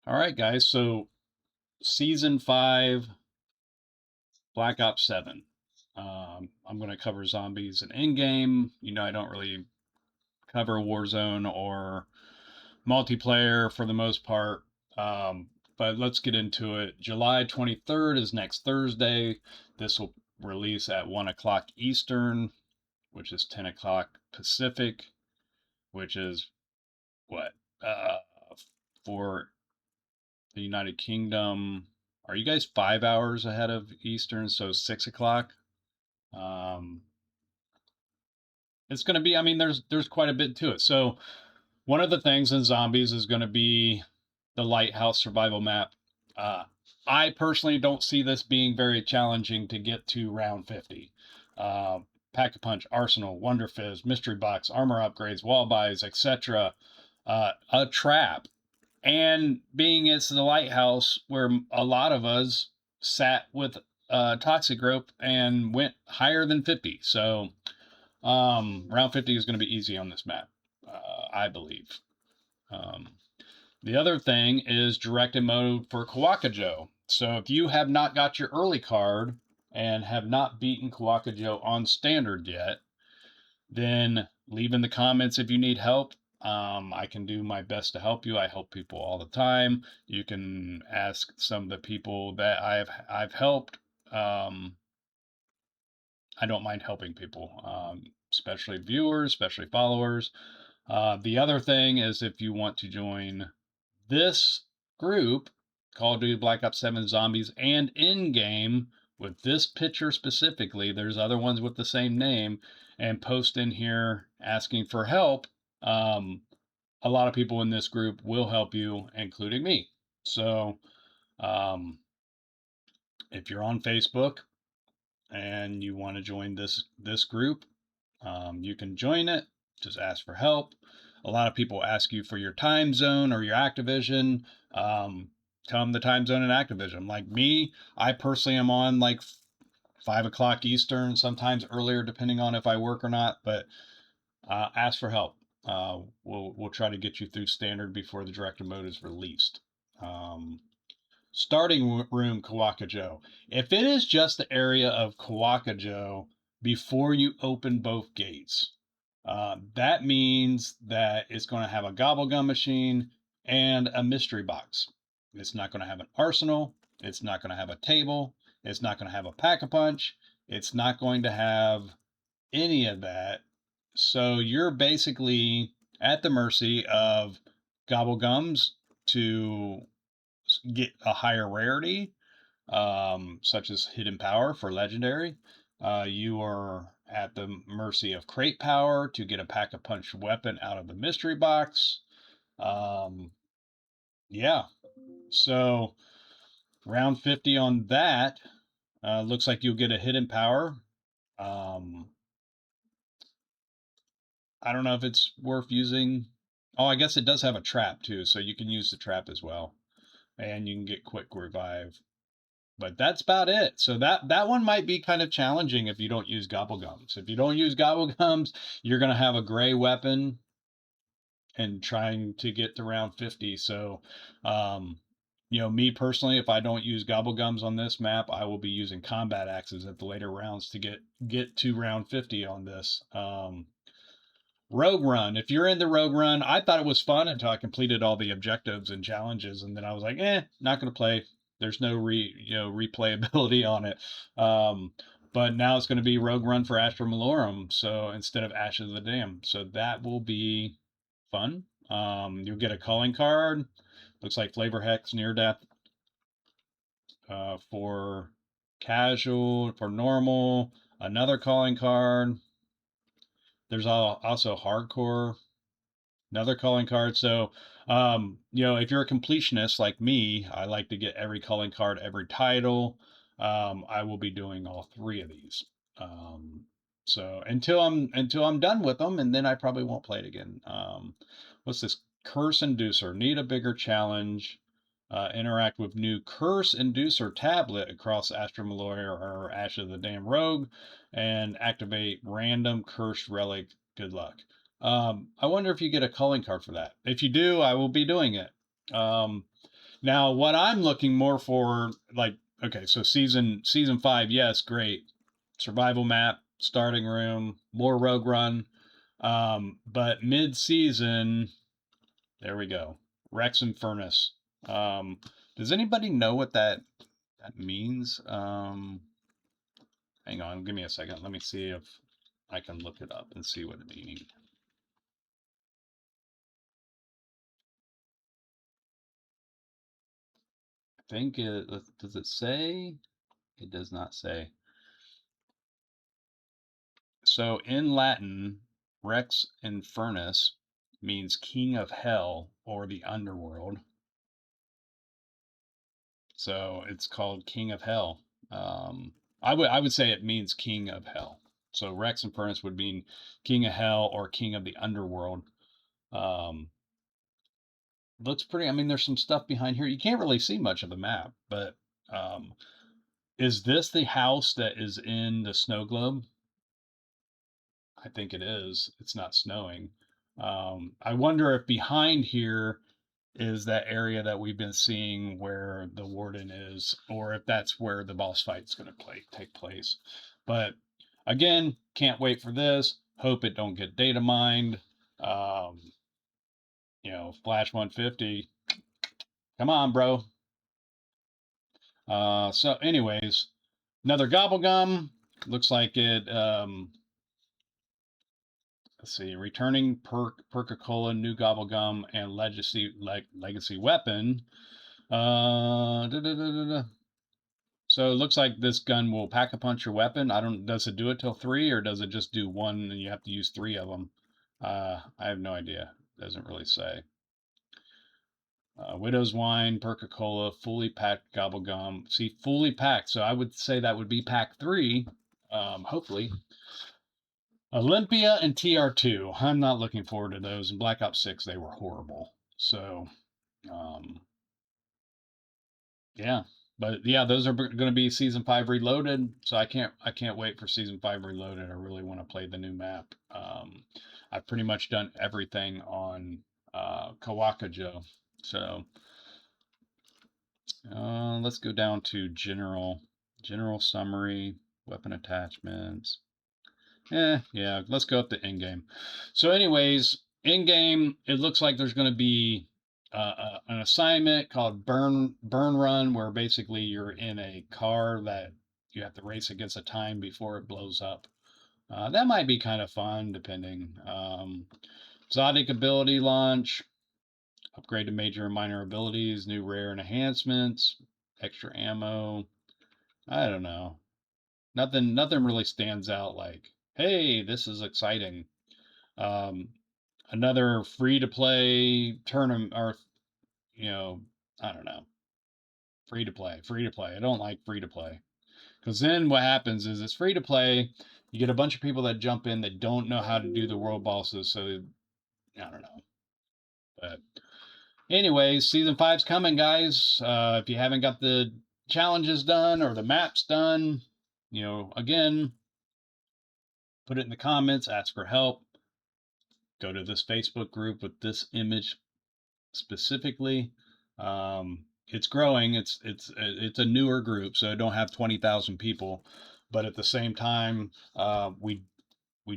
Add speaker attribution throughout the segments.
Speaker 1: All right, guys. So season 5, Black Ops 7. I'm going to cover Zombies and Endgame. I don't really cover Warzone or multiplayer for the most part. But let's get into it. July 23rd is next Thursday. This will release at 1 o'clock Eastern, which is 10 o'clock Pacific, which is what? For the United Kingdom. Are you guys 5 hours ahead of Eastern? So 6 o'clock. Um, it's going to be. I mean, there's quite a bit to it. So one of the things in Zombies is going to be the Lighthouse survival map. Uh, I personally don't see this being very challenging to get to round 50. Pack-a-Punch, Arsenal, Wonder Fizz, Mystery Box, armor upgrades, wall buys, etc. A trap, and being it's the lighthouse where a lot of us sat with toxic rope and went higher than 50. So round 50 is going to be easy on this map, I believe. Um, the other thing is directed mode for Kawakajo. So if you have not got your early card and have not beaten Kawakajo on standard yet, then leave in the comments if you need help. I can do my best to help you. I help people all the time. You can ask some of the people that I've helped. Um, I don't mind helping people, especially viewers, especially followers. The other thing is if you want to join this group, Call of Duty Black Ops 7 Zombies and Endgame, with this picture specifically, there's other ones with the same name, and post in here asking for help. Um, a lot of people in this group will help you, including me. So um, if you're on Facebook and you want to join this group, you can join it. Just ask for help. A lot of people ask you for your time zone or your Activision. Um, Tell them the time zone in Activision. Like me, I personally am on like 5 o'clock Eastern, sometimes earlier, depending on if I work or not. But ask for help. We'll try to get you through standard before the director mode is released. Um, Starting room Kawakajo. If it is just the area of Kawakajo before you open both gates, that means that it's going to have a GobbleGum machine and a mystery box. It's not going to have an arsenal. It's not going to have a table. It's not going to have a pack-a-punch. It's not going to have any of that. So you're basically at the mercy of GobbleGums to get a higher rarity, such as hidden power for legendary. You are at the mercy of crate power to get a pack-a-punch weapon out of the mystery box. Um, yeah, so round 50 on that. Looks like you'll get a hidden power. Um, I don't know if it's worth using. Oh, I guess it does have a trap too, so you can use the trap as well, and you can get quick revive. But that's about it. So that one might be kind of challenging if you don't use gobblegums. If you don't use gobblegums, you're going to have a gray weapon and trying to get to round 50. So, me personally, if I don't use gobblegums on this map, I will be using combat axes at the later rounds to get to round 50 on this. Rogue Run. If you're in the Rogue Run, I thought it was fun until I completed all the objectives and challenges, and then I was like, not going to play. There's no replayability on it. But now it's going to be Rogue Run for Astra Malorum, so instead of Ashes of the Dam. So that will be fun. You'll get a calling card. Looks like Flavor Hex Near Death for casual, for normal. Another calling card. There's also hardcore, another calling card. So, if you're a completionist like me, I like to get every calling card, every title. I will be doing all three of these. So until I'm done with them, and then I probably won't play it again. What's this? Curse Inducer. Need a bigger challenge. Interact with new Curse Inducer tablet across Astra Malloy or Ash of the Damn Rogue, and activate random cursed relic. Good luck. I wonder if you get a calling card for that. If you do, I will be doing it. Um, Now, what I'm looking more for, like, okay, so season 5, yes, great. Survival map, starting room, more rogue run. But mid-season, there we go. Rex Infernus. Does anybody know what that means? Hang on, give me a second. Let me see if I can look it up and see what it means. I think does it say? It does not say. So in Latin, Rex Infernus means king of hell or the underworld. So it's called King of Hell. I would say it means King of Hell. So Rex Infernus would mean King of Hell or King of the Underworld. Um, looks pretty. I mean, there's some stuff behind here. You can't really see much of the map, but um, is this the house that is in the snow globe? I think it is. It's not snowing. I wonder if behind here is that area that we've been seeing where the warden is, or if that's where the boss fight's going to take place. But again, can't wait for this. Hope it don't get data mined. Um, Flash 150. Come on, bro. So, anyways, another GobbleGum. Looks like it. Let's see, returning Perk-a-Cola, new GobbleGum, and legacy weapon. So it looks like this gun will pack a punch your weapon. Does it do it till 3 or does it just do 1 and you have to use 3 of them? I have no idea. Doesn't really say. Widow's Wine, Perk-a-Cola, fully packed GobbleGum. See, fully packed. So I would say that would be pack 3, hopefully. Olympia and TR2. I'm not looking forward to those. In Black Ops 6, they were horrible. So, um, yeah, but yeah, those are going to be season 5 reloaded. So I can't wait for season 5 reloaded. I really want to play the new map. I've pretty much done everything on Kawakajo. So let's go down to general summary, weapon attachments. Yeah, let's go up to in-game. So anyways, in-game, it looks like there's going to be an assignment called Burn Run, where basically you're in a car that you have to race against a time before it blows up. That might be kind of fun, depending. Exotic ability launch, upgrade to major and minor abilities, new rare and enhancements, extra ammo. I don't know. Nothing really stands out like, hey, this is exciting. Um, Another free to play tournament, or I don't know, free to play. I don't like free to play because then what happens is it's free to play. You get a bunch of people that jump in that don't know how to do the world bosses, so I don't know. But anyways, season 5's coming, guys. If you haven't got the challenges done or the maps done, again, put it in the comments, ask for help. Go to this Facebook group with this image specifically. It's growing. It's a newer group, so I don't have 20,000 people, but at the same time, we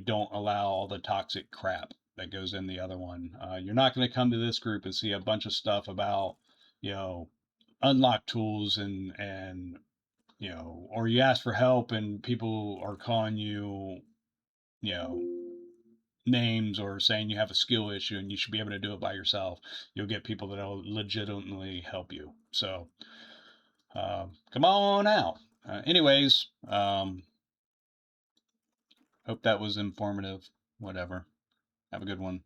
Speaker 1: don't allow all the toxic crap that goes in the other one. You're not going to come to this group and see a bunch of stuff about, unlock tools and or you ask for help and people are calling you, you know, names or saying you have a skill issue and you should be able to do it by yourself. You'll get people that'll legitimately help you. So come on out. Anyways, hope that was informative. Whatever. Have a good one.